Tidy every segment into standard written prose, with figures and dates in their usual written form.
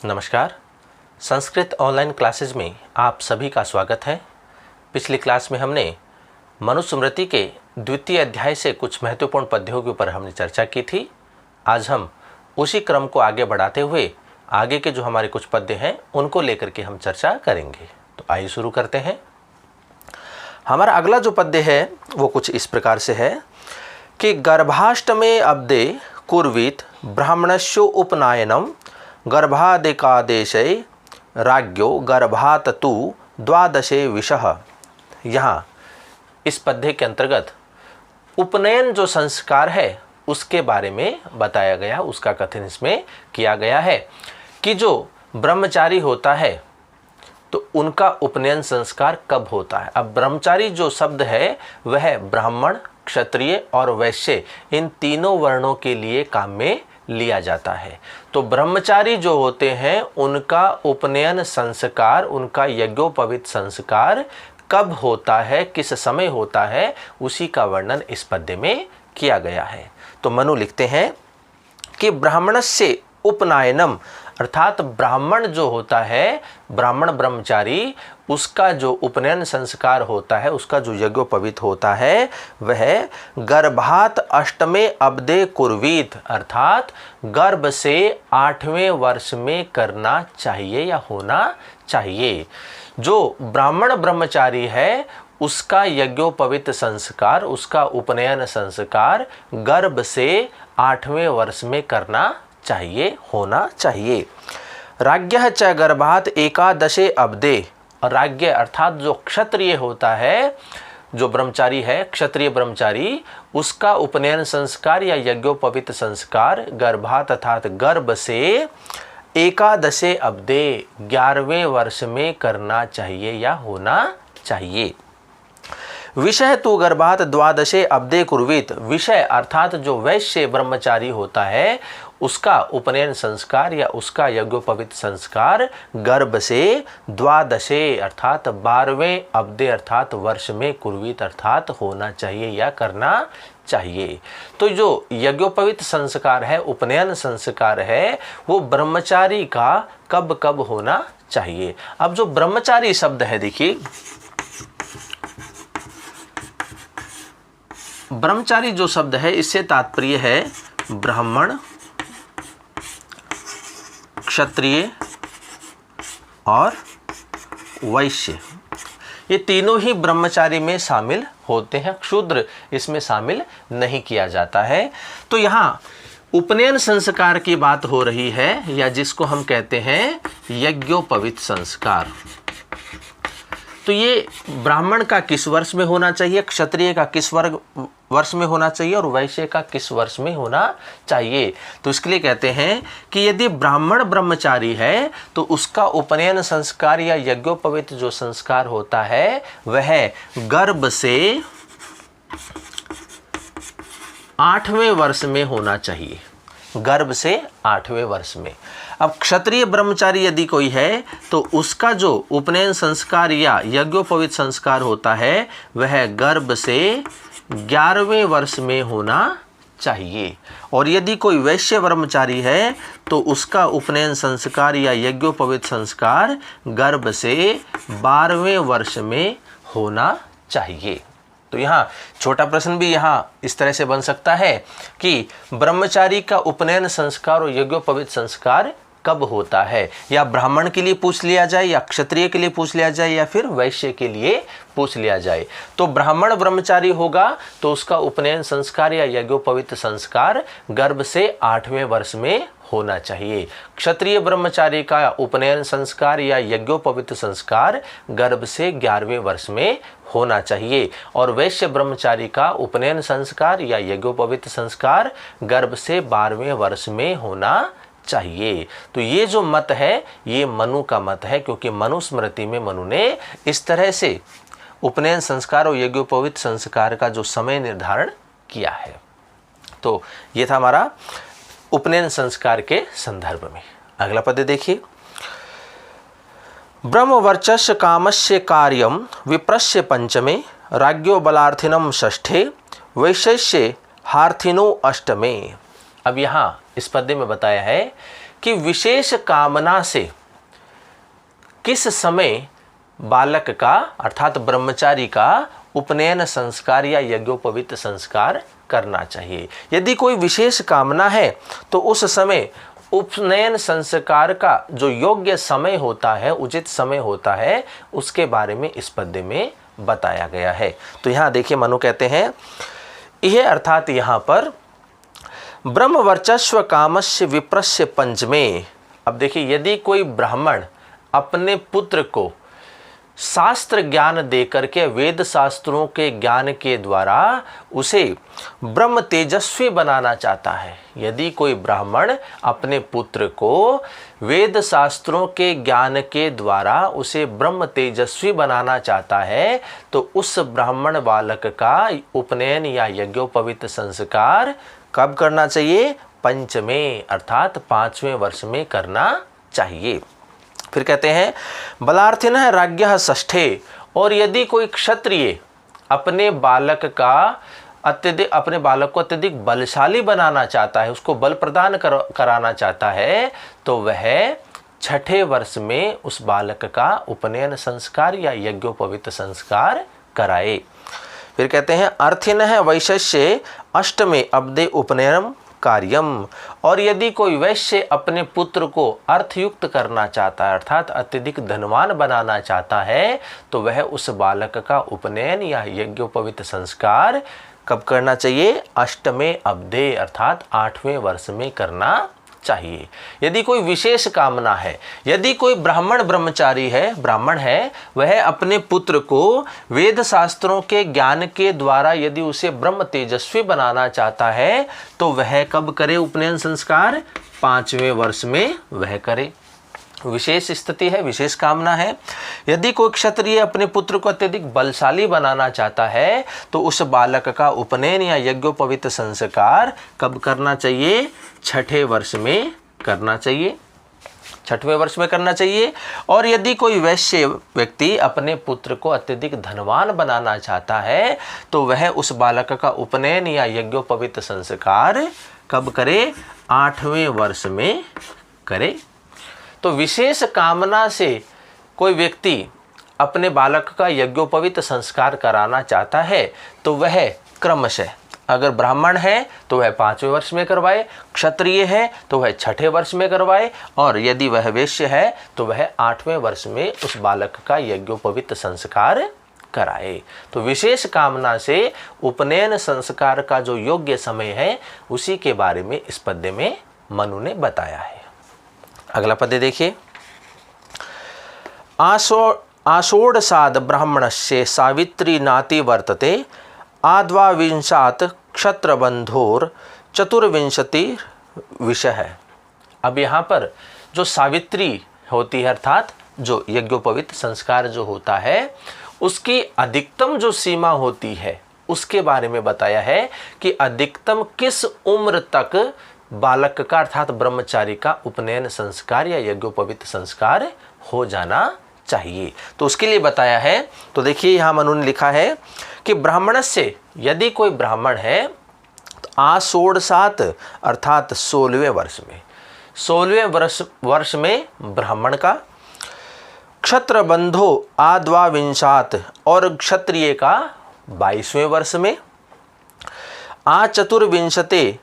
नमस्कार। Sanskrit online classes में आप सभी का स्वागत है। पिछली क्लास में हमने मनुस्मृति के द्वितीय अध्याय से कुछ महत्वपूर्ण पद्यों के ऊपर हमने चर्चा की थी। आज हम उसी क्रम को आगे बढ़ाते हुए आगे के जो हमारे कुछ पद्य हैं उनको लेकर के हम चर्चा करेंगे। तो आइए शुरू करते हैं। हमारा अगला जो पद्य है वो कुछ इस प्रकार से है कि गर्भाष्टमे अब्दे कुर्वीत ब्राह्मणस्यो उपनायनम गर्भादिकादेशे राज्ञो गर्भात तु द्वादशे विषः। यहाँ इस पद्य के अंतर्गत उपनयन जो संस्कार है उसके बारे में बताया गया, उसका कथन इसमें किया गया है कि जो ब्रह्मचारी होता है तो उनका उपनयन संस्कार कब होता है। अब ब्रह्मचारी जो शब्द है वह ब्राह्मण, क्षत्रिय और वैश्य इन तीनों वर्णों के लिए काम में लिया जाता है। तो ब्रह्मचारी जो होते हैं उनका उपनयन संस्कार, उनका यज्ञोपवीत संस्कार कब होता है, किस समय होता है, उसी का वर्णन इस पद्य में किया गया है। तो मनु लिखते हैं कि ब्राह्मणस्य उपनायनम, अर्थात ब्राह्मण जो होता है, ब्राह्मण ब्रह्मचारी, उसका जो उपनयन संस्कार होता है, उसका जो यज्ञोपवीत होता है वह गर्भात अष्टमे अब्दे कुर्वीत, अर्थात गर्भ से 8वें वर्ष में करना चाहिए या होना चाहिए। जो ब्राह्मण ब्रह्मचारी है उसका यज्ञोपवीत संस्कार, उसका उपनयन संस्कार गर्भ से 8वें वर्ष में करना चाहिए, होना चाहिए। राज्ञः च गर्भात एकादशे अब्दे, राज्ञ अर्थात जो क्षत्रिय होता है, जो ब्रह्मचारी है, क्षत्रिय ब्रह्मचारी, उसका उपनयन संस्कार या यज्ञोपवीत संस्कार गर्भात अर्थात गर्भ से एकादशे अब्दे 11वें वर्ष में करना चाहिए या होना चाहिए। विषय तो गर्भात द्वादशे अब्दे कुर्वीत, विषय अर्थात जो वैश्य ब्रह्मचारी होता है उसका उपनयन संस्कार या उसका यज्ञोपवीत संस्कार गर्भ से द्वादशे अर्थात 12वें अब्दे अर्थात वर्ष में कुर्वीत अर्थात होना चाहिए या करना चाहिए। तो जो यज्ञोपवीत संस्कार है, उपनयन संस्कार है, वो ब्रह्मचारी का कब कब होना चाहिए। अब जो ब्रह्मचारी शब्द है, देखिए ब्रह्मचारी जो शब्द है इससे तात्पर्य है ब्राह्मण, क्षत्रिय और वैश्य, ये तीनों ही ब्रह्मचारी में शामिल होते हैं। शूद्र इसमें शामिल नहीं किया जाता है। तो यहाँ उपनयन संस्कार की बात हो रही है या जिसको हम कहते हैं यज्ञोपवीत संस्कार। तो ये ब्राह्मण का किस वर्ष में होना चाहिए, क्षत्रिय का किस वर्ष में होना चाहिए और वैश्य का किस वर्ष में होना चाहिए। तो इसके लिए कहते हैं कि यदि ब्राह्मण ब्रह्मचारी है तो उसका उपनयन संस्कार या यज्ञोपवीत जो संस्कार होता है वह गर्भ से 8वें वर्ष में होना चाहिए, गर्भ से 8वें वर्ष में। अब क्षत्रिय ब्रह्मचारी यदि कोई है तो उसका जो उपनयन संस्कार या यज्ञोपवीत संस्कार होता है वह गर्भ से 11वें वर्ष में होना चाहिए। और यदि कोई वैश्य ब्रह्मचारी है तो उसका उपनयन संस्कार या यज्ञोपवीत संस्कार गर्भ से 12वें वर्ष में होना चाहिए। तो यहाँ छोटा प्रश्न भी यहाँ इस तरह से बन सकता है कि ब्रह्मचारी का उपनयन संस्कार और यज्ञोपवीत संस्कार कब होता है, या ब्राह्मण के लिए पूछ लिया जाए या क्षत्रिय के लिए पूछ लिया जाए या फिर वैश्य के लिए पूछ लिया जाए। तो ब्राह्मण ब्रह्मचारी होगा तो उसका उपनयन संस्कार या यज्ञोपवीत संस्कार गर्भ से 8वें वर्ष में होना चाहिए। क्षत्रिय ब्रह्मचारी का उपनयन संस्कार या यज्ञोपवीत संस्कार गर्भ से 11वें वर्ष में होना चाहिए। और वैश्य ब्रह्मचारी का उपनयन संस्कार या यज्ञोपवीत संस्कार गर्भ से 12वें वर्ष में होना चाहिए। तो ये जो मत है ये मनु का मत है, क्योंकि मनुस्मृति में मनु ने इस तरह से उपनयन संस्कार और यज्ञोपवीत संस्कार का जो समय निर्धारण किया है। तो ये था हमारा उपनयन संस्कार के संदर्भ में। अगला पद्य देखिए। ब्रह्मवर्चस्य कामस्य कार्यम विप्रस्य पंचमे राज्ञो बलार्थिनम षष्ठे वैश्य हार्थिनो अष्टमे। अब यहाँ इस पद्य में बताया है कि विशेष कामना से किस समय बालक का अर्थात ब्रह्मचारी का उपनयन संस्कार या यज्ञोपवीत संस्कार करना चाहिए। यदि कोई विशेष कामना है तो उस समय उपनयन संस्कार का जो योग्य समय होता है, उचित समय होता है, उसके बारे में इस पद्य में बताया गया है। तो यहाँ देखिए मनु कहते हैं यह अर्थात यहाँ पर ब्रह्म वर्चस्व कामस्य विप्रस्य पंचमे। अब देखिए यदि कोई ब्राह्मण अपने पुत्र को शास्त्र ज्ञान देकर के, वेद शास्त्रों के ज्ञान के द्वारा उसे ब्रह्म तेजस्वी बनाना चाहता है, यदि कोई ब्राह्मण अपने पुत्र को वेद शास्त्रों के ज्ञान के द्वारा उसे ब्रह्म तेजस्वी बनाना चाहता है, तो उस ब्राह्मण बालक का उपनयन या यज्ञोपवीत संस्कार कब करना चाहिए? पंचमे अर्थात 5वें वर्ष में करना चाहिए। फिर कहते हैं बलार्थिनः राज्ञः षष्ठे। और यदि कोई क्षत्रिय अपने बालक को अत्यधिक बलशाली बनाना चाहता है, उसको बल प्रदान कराना चाहता है, तो वह 6ठे वर्ष में उस बालक का उपनयन संस्कार या यज्ञोपवीत संस्कार कराए। फिर कहते हैं अर्थिनः वैश्य अष्टमे अब्दे उपनयनम कार्यम। और यदि कोई वैश्य अपने पुत्र को अर्थयुक्त करना चाहता है अर्थात अत्यधिक धनवान बनाना चाहता है, तो वह उस बालक का उपनयन या यज्ञोपवीत संस्कार कब करना चाहिए? अष्टमे अब्दे अर्थात 8वें वर्ष में करना चाहिए। यदि कोई विशेष कामना है, यदि कोई ब्राह्मण ब्रह्मचारी है, ब्राह्मण है, वह अपने पुत्र को वेद शास्त्रों के ज्ञान के द्वारा यदि उसे ब्रह्म तेजस्वी बनाना चाहता है, तो वह कब करे उपनयन संस्कार? 5वें वर्ष में वह करे। विशेष स्थिति है, विशेष कामना है। यदि कोई क्षत्रिय अपने पुत्र को अत्यधिक बलशाली बनाना चाहता है, तो उस बालक का उपनयन या यज्ञोपवीत संस्कार कब करना चाहिए? 6ठे वर्ष में करना चाहिए, 6वें वर्ष में करना चाहिए। और यदि कोई वैश्य व्यक्ति अपने पुत्र को अत्यधिक धनवान बनाना चाहता है, तो वह उस बालक का उपनयन या यज्ञोपवीत संस्कार कब करे? 8वें वर्ष में करे। तो विशेष कामना से कोई व्यक्ति अपने बालक का यज्ञोपवीत संस्कार कराना चाहता है, तो वह क्रमशः, अगर ब्राह्मण है तो वह 5वें वर्ष में करवाए, क्षत्रिय है तो वह 6ठे वर्ष में करवाए, और यदि वह वैश्य है तो वह 8वें वर्ष में उस बालक का यज्ञोपवीत संस्कार कराए। तो विशेष कामना से उपनयन संस्कार का जो योग्य समय है, उसी के बारे में इस पद्य में मनु ने बताया है। अगला पद्य देखिए। आषोढसाद ब्राह्मणस्य सावित्री नाति वर्तते आद्वाविंशात् क्षत्रबंधोर चतुर्विंशति विषय। अब यहाँ पर जो सावित्री होती है अर्थात जो यज्ञोपवीत संस्कार जो होता है, उसकी अधिकतम जो सीमा होती है उसके बारे में बताया है कि अधिकतम किस उम्र तक बालक का अर्थात ब्रह्मचारी का उपनयन संस्कार या यज्ञोपवीत संस्कार हो जाना चाहिए। तो उसके लिए बताया है। तो देखिए यहाँ मनु ने लिखा है कि ब्राह्मण से, यदि कोई ब्राह्मण है तो आषोढसात अर्थात 16वें वर्ष में, 16वें वर्ष में ब्राह्मण का, क्षत्रबंधो आद्वाविंशात और क्षत्रिय का 22वें वर्ष में, चतुर्विंशते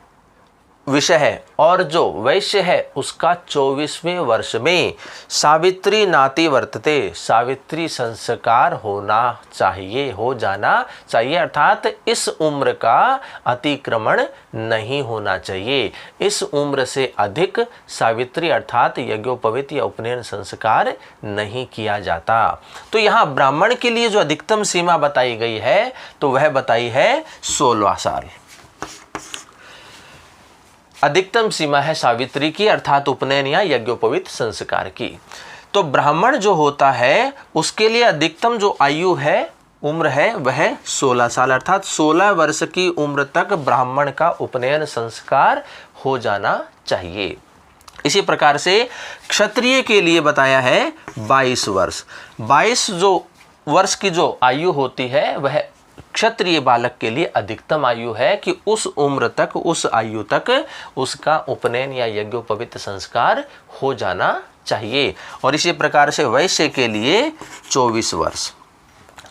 विषय है और जो वैश्य है उसका 24वें वर्ष में, सावित्री नाति वर्तते सावित्री संस्कार होना चाहिए, हो जाना चाहिए, अर्थात इस उम्र का अतिक्रमण नहीं होना चाहिए। इस उम्र से अधिक सावित्री अर्थात यज्ञोपवीत या उपनयन संस्कार नहीं किया जाता। तो यहाँ ब्राह्मण के लिए जो अधिकतम सीमा बताई गई है तो वह बताई है 16 साल। अधिकतम सीमा है सावित्री की अर्थात उपनयन या यज्ञोपवीत संस्कार की। तो ब्राह्मण जो होता है उसके लिए अधिकतम जो आयु है, उम्र है, वह 16 साल अर्थात 16 वर्ष की उम्र तक ब्राह्मण का उपनयन संस्कार हो जाना चाहिए। इसी प्रकार से क्षत्रिय के लिए बताया है 22 वर्ष। 22 जो वर्ष की जो आयु होती है वह क्षत्रिय बालक के लिए अधिकतम आयु है कि उस उम्र तक, उस आयु तक उसका उपनयन या यज्ञोपवीत संस्कार हो जाना चाहिए। और इसी प्रकार से वैश्य के लिए 24 वर्ष,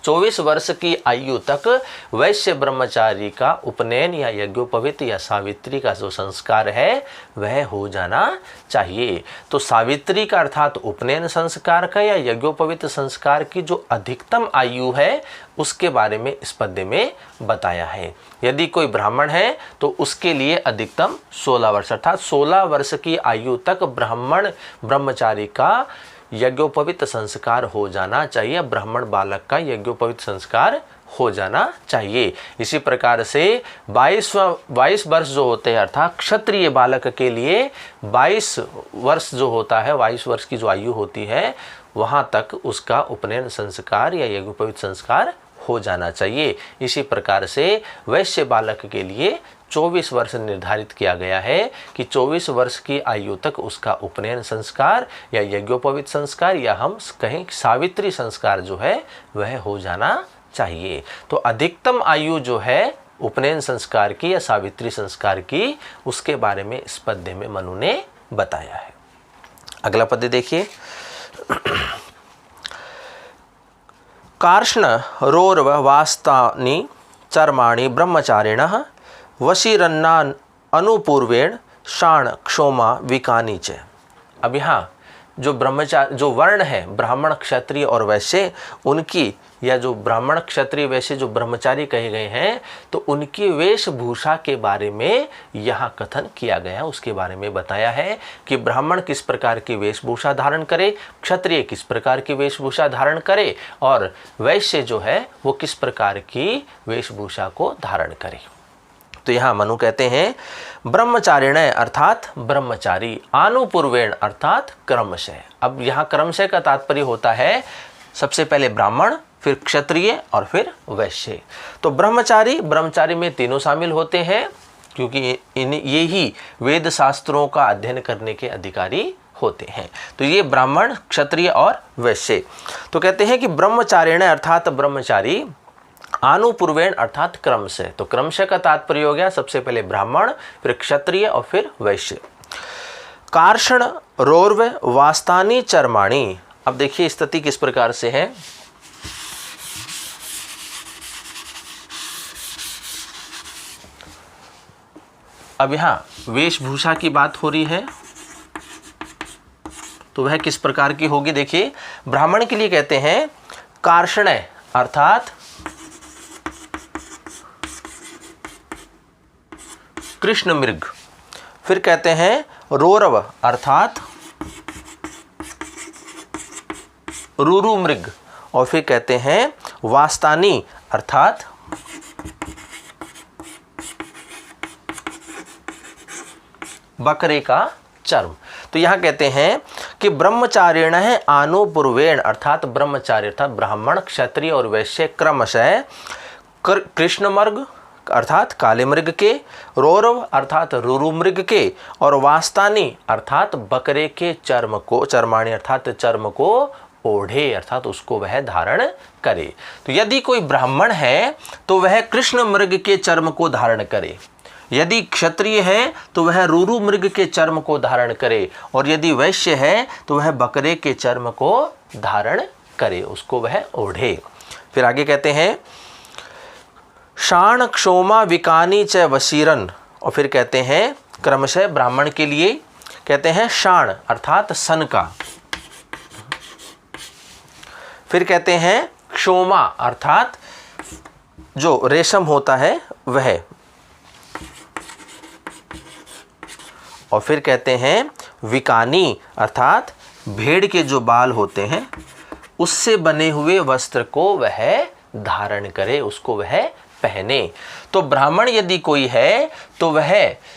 24 वर्ष की आयु तक वैश्य ब्रह्मचारी का उपनयन या यज्ञोपवीत या सावित्री का जो संस्कार है वह हो जाना चाहिए। तो सावित्री का अर्थात उपनयन संस्कार का या यज्ञोपवीत संस्कार की जो अधिकतम आयु है उसके बारे में इस पद्य में बताया है। यदि कोई ब्राह्मण है तो उसके लिए अधिकतम 16 वर्ष अर्थात 16 वर्ष की आयु तक ब्राह्मण ब्रह्मचारी का यज्ञोपवीत संस्कार हो जाना चाहिए, ब्राह्मण बालक का यज्ञोपवीत संस्कार हो जाना चाहिए। इसी प्रकार से 22 वर्ष जो होते हैं अर्थात क्षत्रिय बालक के लिए 22 वर्ष जो होता है, 22 वर्ष की जो आयु होती है वहाँ तक उसका उपनयन संस्कार या यज्ञोपवीत संस्कार हो जाना चाहिए। इसी प्रकार से वैश्य बालक के लिए 24 वर्ष निर्धारित किया गया है कि 24 वर्ष की आयु तक उसका उपनयन संस्कार या यज्ञोपवीत संस्कार या हम कहें सावित्री संस्कार जो है वह हो जाना चाहिए। तो अधिकतम आयु जो है उपनयन संस्कार की या सावित्री संस्कार की उसके बारे में इस पद्य में मनु ने बताया है। अगला पद्य देखिए। कार्ष्ण रोर्व वास्तानि चर्माणि ब्रह्मचारिणः वशीरन्ना अनुपूर्वेण शाण क्षोमा विकानी च। अब यहाँ जो ब्रह्मचारी जो वर्ण है ब्राह्मण क्षत्रिय और वैश्य उनकी या जो ब्राह्मण क्षत्रिय वैश्य जो ब्रह्मचारी कहे गए हैं तो उनकी वेशभूषा के बारे में यहाँ कथन किया गया, उसके बारे में बताया है कि ब्राह्मण किस प्रकार की वेशभूषा धारण करे, क्षत्रिय किस प्रकार की वेशभूषा धारण करे और वैश्य जो है वो किस प्रकार की वेशभूषा को धारण करे। तो यहाँ मनु कहते हैं ब्रह्मचारिण अर्थात ब्रह्मचारी, आनुपूर्वेण अर्थात क्रमशः। अब यहाँ क्रमशः का तात्पर्य होता है सबसे पहले ब्राह्मण, फिर क्षत्रिय और फिर वैश्य। तो ब्रह्मचारी में तीनों शामिल होते हैं क्योंकि ये ही वेद शास्त्रों का अध्ययन करने के अधिकारी होते हैं। तो ये ब्राह्मण, क्षत्रिय और वैश्य। तो कहते हैं कि ब्रह्मचारिण अर्थात ब्रह्मचारी, आनुपूर्वेण अर्थात क्रम से। तो क्रम से का तात्पर्य हो गया सबसे पहले ब्राह्मण, फिर क्षत्रिय और फिर वैश्य। कार्षण रोर्व वास्तानी चर्माणी। अब देखिए स्थिति किस प्रकार से है। अब यहाँ वेशभूषा की बात हो रही है तो वह किस प्रकार की होगी। देखिए ब्राह्मण के लिए कहते हैं कार्षण अर्थात कृष्ण मृग, फिर कहते हैं रोरव अर्थात रुरु मृग और फिर कहते हैं वास्तानी अर्थात बकरे का चर्म। तो यहाँ कहते हैं कि ब्रह्मचारिण है आनुपूर्वेण अर्थात ब्रह्मचारी अर्थात ब्राह्मण, क्षत्रिय और वैश्य क्रमशः कृष्ण मृग अर्थात काले मृग के, रोरव अर्थात रुरु मृग के और वास्तानी अर्थात बकरे के चर्म को, चर्माणी अर्थात चर्म को ओढ़े अर्थात उसको वह धारण करे। तो यदि कोई ब्राह्मण है तो वह कृष्ण मृग के चर्म को धारण करे, यदि क्षत्रिय है तो वह रुरु मृग के चर्म को धारण करे और यदि वैश्य है तो वह बकरे के चर्म को धारण करे, उसको वह ओढ़े। फिर आगे कहते हैं शाण क्षोमा विकानी च वशीरन और फिर कहते हैं क्रमशः ब्राह्मण के लिए कहते हैं शाण अर्थात सन का, फिर कहते हैं क्षोमा अर्थात जो रेशम होता है वह, और फिर कहते हैं विकानी अर्थात भेड़ के जो बाल होते हैं उससे बने हुए वस्त्र को वह धारण करे, उसको वह पहने। तो ब्राह्मण यदि कोई है तो वह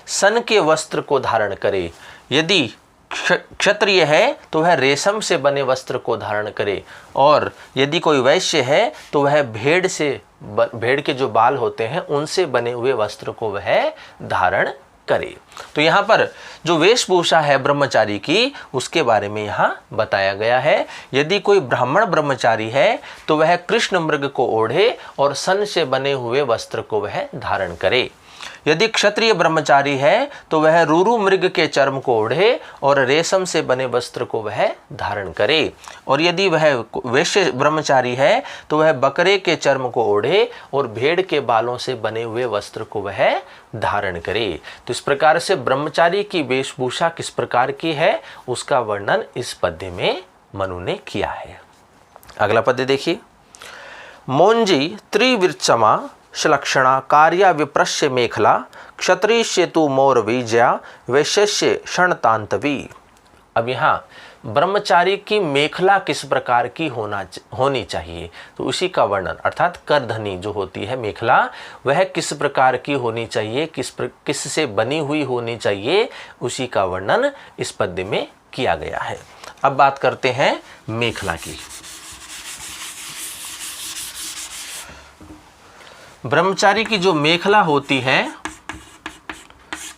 सन के वस्त्र को धारण करे, यदि क्षत्रिय है तो वह रेशम से बने वस्त्र को धारण करे और यदि कोई वैश्य है तो वह भेड़ के जो बाल होते हैं उनसे बने हुए वस्त्र को वह धारण करे। तो यहाँ पर जो वेशभूषा है ब्रह्मचारी की, उसके बारे में यहाँ बताया गया है। यदि कोई ब्राह्मण ब्रह्मचारी है तो वह कृष्ण मृग को ओढ़े और सन से बने हुए वस्त्र को वह धारण करे। यदि क्षत्रिय ब्रह्मचारी है तो वह रूरु मृग के चर्म को ओढ़े और रेशम से बने वस्त्र को वह धारण करे। और यदि वह वैश्य ब्रह्मचारी है तो वह बकरे के चर्म को ओढ़े और भेड़ के बालों से बने हुए वस्त्र को वह धारण करे। तो इस प्रकार से ब्रह्मचारी की वेशभूषा किस प्रकार की है, उसका वर्णन इस पद्य में मनु ने किया है। अगला पद्य देखिए। मोंजी त्रिवृक्षमा श्लक्षणा कार्या विप्रश्य मेखला क्षत्रिय तु मोर विजया वैश्य क्षणतांतवी। अब यहाँ ब्रह्मचारी की मेखला किस प्रकार की होनी चाहिए, तो उसी का वर्णन, अर्थात करधनी जो होती है मेखला, वह किस प्रकार की होनी चाहिए, किस से बनी हुई होनी चाहिए, उसी का वर्णन इस पद्य में किया गया है। अब बात करते हैं मेखला की। ब्रह्मचारी की जो मेखला होती है,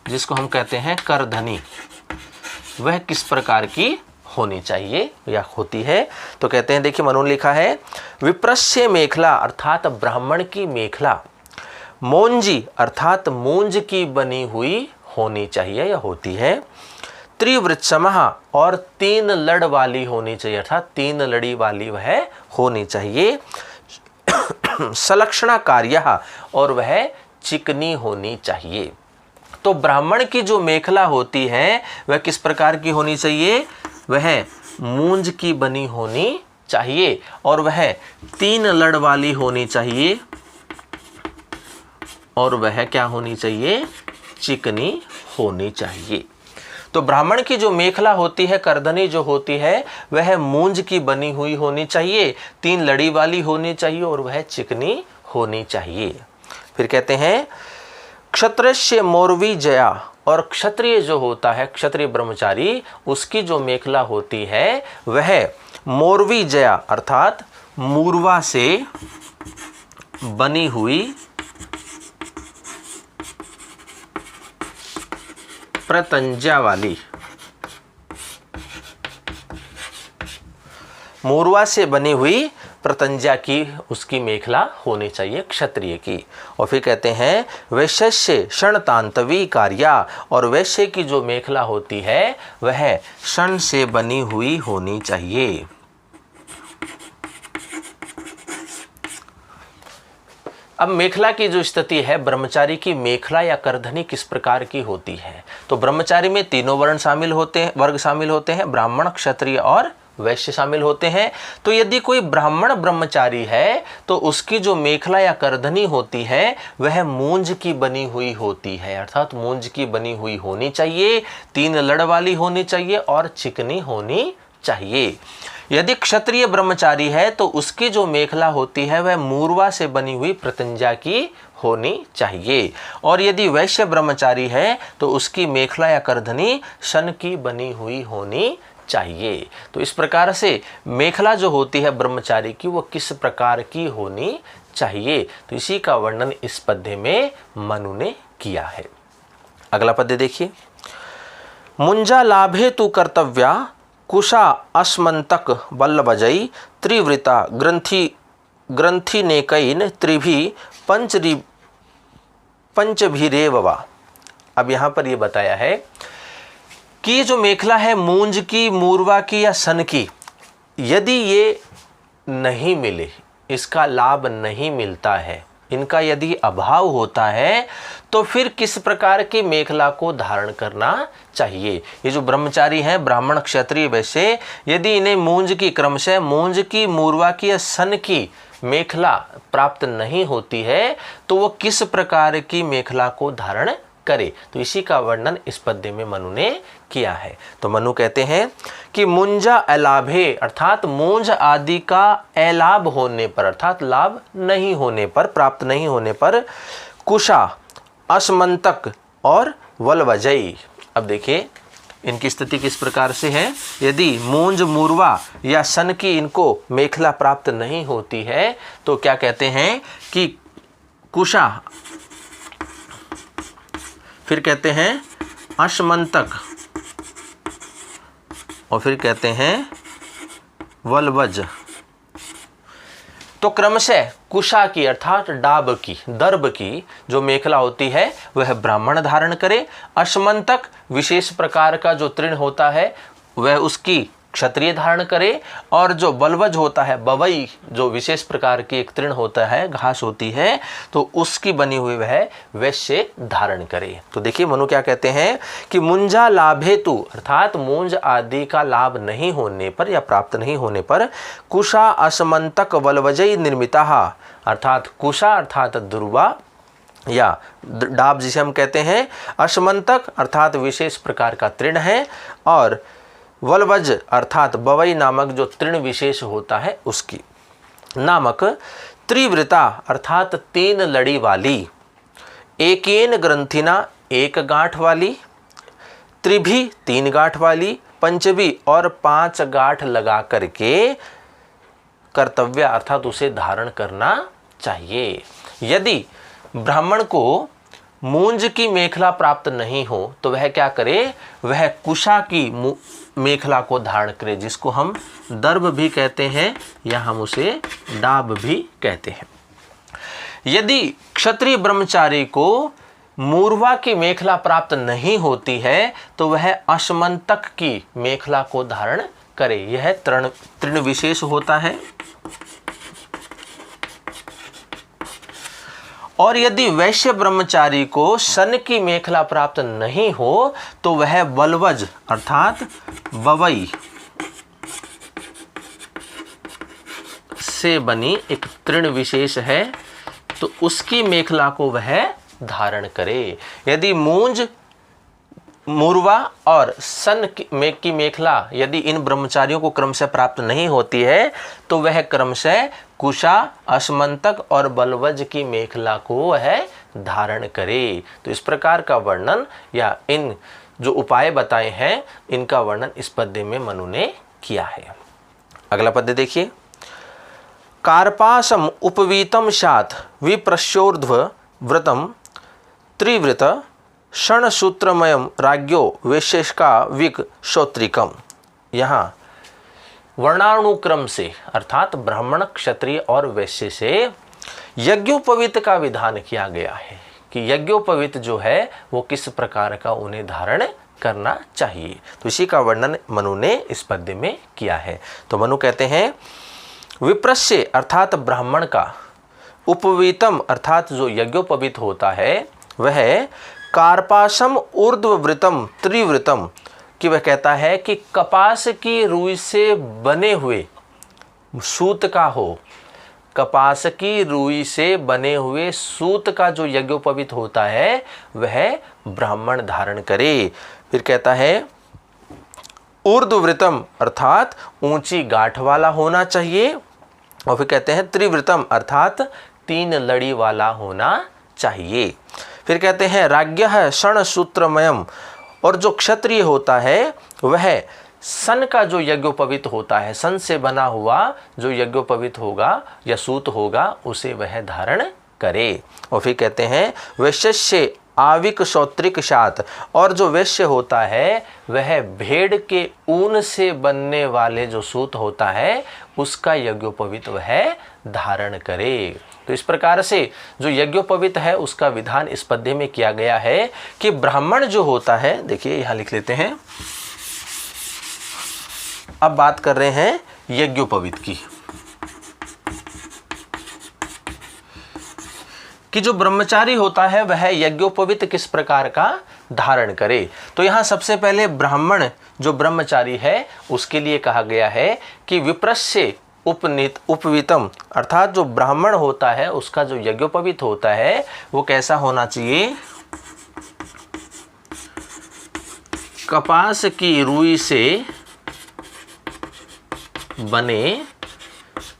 जिसको हम कहते हैं करधनी, वह किस प्रकार की होनी चाहिए या होती है, तो कहते हैं, देखिए मनु ने लिखा है, विप्रश्य मेखला अर्थात ब्राह्मण की मेखला, मोंजी अर्थात मूंज की बनी हुई होनी चाहिए या होती है, त्रिवृक्षमः और 3 लड़ वाली होनी चाहिए, अर्थात 3 लड़ी वाली वह होनी चाहिए, सलक्षणा कार्य और वह चिकनी होनी चाहिए। तो ब्राह्मण की जो मेखला होती है वह किस प्रकार की होनी चाहिए, वह मूंज की बनी होनी चाहिए और वह 3 लड़ वाली होनी चाहिए और वह क्या होनी चाहिए, चिकनी होनी चाहिए। तो ब्राह्मण की जो मेखला होती है, करधनी जो होती है, वह मूंज की बनी हुई होनी चाहिए, 3 लड़ी वाली होनी चाहिए और वह चिकनी होनी चाहिए। फिर कहते हैं क्षत्रिय मोरवी जया, और क्षत्रिय जो होता है, क्षत्रिय ब्रह्मचारी, उसकी जो मेखला होती है वह मोरवी जया अर्थात मूरवा से बनी हुई प्रतंजा वाली, मूरवा से बनी हुई प्रतंजा की उसकी मेखला होनी चाहिए क्षत्रिय की। और फिर कहते हैं वैश्य क्षणतांतवी कार्या, और वैश्य की जो मेखला होती है वह क्षण से बनी हुई होनी चाहिए। अब मेखला की जो स्थिति है, ब्रह्मचारी की मेखला या करधनी किस प्रकार की होती है, तो ब्रह्मचारी में तीनों वर्ग शामिल होते हैं, ब्राह्मण, क्षत्रिय और वैश्य शामिल होते हैं। तो यदि कोई ब्राह्मण ब्रह्मचारी है तो उसकी जो मेखला या करधनी होती है वह मूंज की बनी हुई होती है, अर्थात मूंज की बनी हुई होनी चाहिए, 3 लड़ वाली होनी चाहिए और चिकनी होनी चाहिए। यदि क्षत्रिय ब्रह्मचारी है तो उसकी जो मेखला होती है वह मूरवा से बनी हुई प्रतंजा की होनी चाहिए, और यदि वैश्य ब्रह्मचारी है तो उसकी मेखला या करधनी शन की बनी हुई होनी चाहिए। तो इस प्रकार से मेखला जो होती है ब्रह्मचारी की, वो किस प्रकार की होनी चाहिए, तो इसी का वर्णन इस पद्य में मनु ने किया है। अगला पद्य देखिए। मुंजा लाभे तु कर्तव्या कुशा अस्मंतक बल्लभजई त्रिवृता ग्रंथि नेकैन त्रिभी पंचभिरेववा। अब यहाँ पर ये बताया है कि जो मेखला है मूंज की, मूरवा की या सन की, यदि ये नहीं मिले, इसका लाभ नहीं मिलता है, इनका यदि अभाव होता है, तो फिर किस प्रकार की मेखला को धारण करना चाहिए। ये जो ब्रह्मचारी हैं, ब्राह्मण, क्षत्रिय, वैश्य, यदि इन्हें मूंज की, क्रमशः मूंज की, मूरवा की या सन की मेखला प्राप्त नहीं होती है, तो वो किस प्रकार की मेखला को धारण करे, तो इसी का वर्णन इस पद्य में मनु ने किया है। तो मनु कहते हैं कि मुंजा अलाभे अर्थात मूंज आदि का अलाभ होने पर, अर्थात लाभ नहीं होने पर, प्राप्त नहीं होने पर, कुशा, असमंतक और वल्लभजई। अब देखिए इनकी स्थिति किस प्रकार से है। यदि मूंज, मूरवा या सन की इनको मेखला प्राप्त नहीं होती है तो क्या कहते हैं कि कुशा फिर कहते हैं अश्मंतक और फिर कहते हैं वल्वज। तो क्रमशः कुशा की अर्थात डाब की, दर्भ की जो मेखला होती है वह ब्राह्मण धारण करे। अश्मंतक विशेष प्रकार का जो तृण होता है वह उसकी क्षत्रिय धारण करे। और जो बलवज होता है, बवई जो विशेष प्रकार की एक तृण होता है, घास होती है, तो उसकी बनी हुई वह वैश्य धारण करे। तो देखिए मनु क्या कहते हैं कि मुंजा लाभेतु अर्थात मूंज आदि का लाभ नहीं होने पर या प्राप्त नहीं होने पर कुशा असमंतक वलवजई निर्मिता अर्थात कुशा अर्थात दुर्वा या डाब जिसे हम कहते हैं, अश्मंतक अर्थात विशेष प्रकार का तृण है, और वलवज अर्थात बवई नामक जो तृण विशेष होता है उसकी नामक त्रिवृता अर्थात 3 लड़ी वाली, एकेन ग्रंथिना 1 गांठ वाली, त्रिभी 3 गांठ वाली, पंचभी और 5 गांठ लगा करके कर्तव्य अर्थात उसे धारण करना चाहिए। यदि ब्राह्मण को मूंज की मेखला प्राप्त नहीं हो तो वह क्या करे, वह कुशा की मेखला को धारण करे, जिसको हम दर्भ भी कहते हैं या हम उसे डाब भी कहते हैं। यदि क्षत्रिय ब्रह्मचारी को मूर्वा की मेखला प्राप्त नहीं होती है तो वह अश्मंतक की मेखला को धारण करे। यह तृण विशेष होता है। और यदि वैश्य ब्रह्मचारी को सन की मेखला प्राप्त नहीं हो तो वह वल्वज अर्थात ववई से बनी एक तृण विशेष है तो उसकी मेखला को वह धारण करे। यदि मूंज, मूर्वा और सन की मेखला यदि इन ब्रह्मचारियों को क्रमशः प्राप्त नहीं होती है तो वह क्रमशः कुशा, अश्मंतक और बलवज की मेखला को वह धारण करे। तो इस प्रकार का वर्णन या इन जो उपाय बताए हैं इनका वर्णन इस पद्य में मनु ने किया है। अगला पद्य देखिए। कार्पासम उपवीतम शात विप्रश्योर्ध्व व्रतम त्रिव्रत षणसूत्रमयम राज्ञो वैशेषिका विक श्रोत्रिकम। यहाँ वर्णानुक्रम से अर्थात ब्राह्मण, क्षत्रिय और वैश्य से यज्ञोपवीत का विधान किया गया है कि यज्ञोपवीत जो है वो किस प्रकार का उन्हें धारण करना चाहिए। तो इसी का वर्णन मनु ने इस पद्य में किया है। तो मनु कहते हैं विप्रस्य अर्थात ब्राह्मण का, उपवीतम अर्थात जो यज्ञोपवीत होता है वह कार्पासम ऊर्ध्ववृतम त्रिवृतम कि वह कहता है कि कपास की रुई से बने हुए सूत का हो, कपास की रुई से बने हुए सूत का जो यज्ञोपवीत होता है वह ब्राह्मण धारण करे। फिर कहता है ऊर्ध्ववृतम अर्थात ऊंची गांठ वाला होना चाहिए, और फिर कहते हैं त्रिवृतम अर्थात 3 लड़ी वाला होना चाहिए। फिर कहते हैं राज्ञः षणसूत्रमयम और जो क्षत्रिय होता है वह सन का जो यज्ञोपवीत होता है, सन से बना हुआ जो यज्ञोपवीत होगा या सूत होगा उसे वह धारण करे। और फिर कहते हैं वैश्य आविक श्रोत्रिक शात और जो वैश्य होता है वह भेड़ के ऊन से बनने वाले जो सूत होता है उसका यज्ञोपवीत वह धारण करे। तो इस प्रकार से जो यज्ञोपवीत है उसका विधान इस पद्य में किया गया है कि ब्राह्मण जो होता है, देखिए यहाँ लिख लेते हैं। अब बात कर रहे हैं यज्ञोपवीत की कि जो ब्रह्मचारी होता है वह यज्ञोपवीत किस प्रकार का धारण करे। तो यहाँ सबसे पहले ब्राह्मण जो ब्रह्मचारी है उसके लिए कहा गया है कि विप्रस्य उपवीतम अर्थात जो ब्राह्मण होता है उसका जो यज्ञोपवीत होता है वो कैसा होना चाहिए, कपास की रुई से बने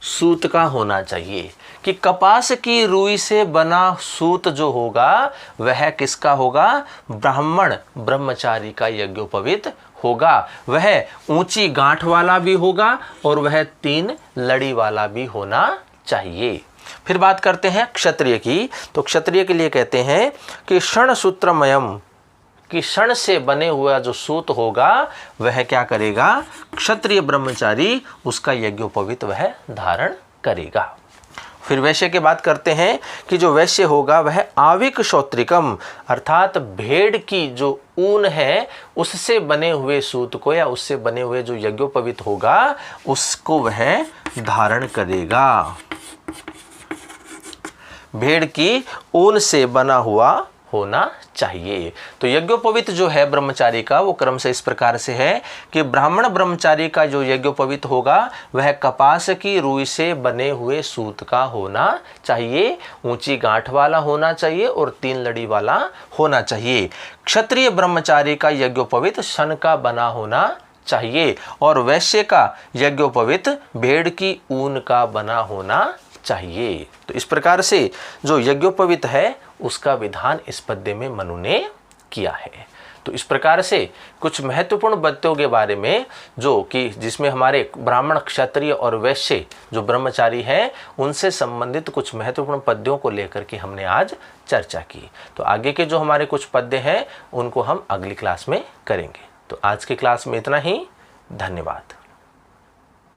सूत का होना चाहिए। कि कपास की रुई से बना सूत जो होगा वह किसका होगा, ब्राह्मण ब्रह्मचारी का यज्ञोपवीत होगा। वह ऊंची गांठ वाला भी होगा और वह 3 लड़ी वाला भी होना चाहिए। फिर बात करते हैं क्षत्रिय की। तो क्षत्रिय के लिए कहते हैं कि षणसूत्रमयम कि षण से बने हुआ जो सूत होगा वह क्या करेगा, क्षत्रिय ब्रह्मचारी उसका यज्ञोपवीत वह धारण करेगा। फिर वैश्य की बात करते हैं कि जो वैश्य होगा वह आविक श्रोत्रिकम अर्थात भेड़ की जो ऊन है उससे बने हुए सूत को या उससे बने हुए जो यज्ञोपवीत होगा उसको वह धारण करेगा। भेड़ की ऊन से बना हुआ होना चाहिए। तो यज्ञोपवीत जो है ब्रह्मचारी का वो क्रम से इस प्रकार से है कि ब्राह्मण ब्रह्मचारी का जो यज्ञोपवीत होगा वह कपास की रुई से बने हुए सूत का होना चाहिए, ऊंची गांठ वाला होना चाहिए और 3 लड़ी वाला होना चाहिए। क्षत्रिय ब्रह्मचारी का यज्ञोपवीत शन का बना होना चाहिए और वैश्य का यज्ञोपवीत भेड़ की ऊन का बना होना चाहिए। तो इस प्रकार से जो यज्ञोपवीत है उसका विधान इस पद्य में मनु ने किया है। तो इस प्रकार से कुछ महत्वपूर्ण पद्यों के बारे में जो कि जिसमें हमारे ब्राह्मण क्षत्रिय और वैश्य जो ब्रह्मचारी हैं उनसे संबंधित कुछ महत्वपूर्ण पद्यों को लेकर के हमने आज चर्चा की। तो आगे के जो हमारे कुछ पद्य हैं उनको हम अगली क्लास में करेंगे। तो आज की क्लास में इतना ही। धन्यवाद।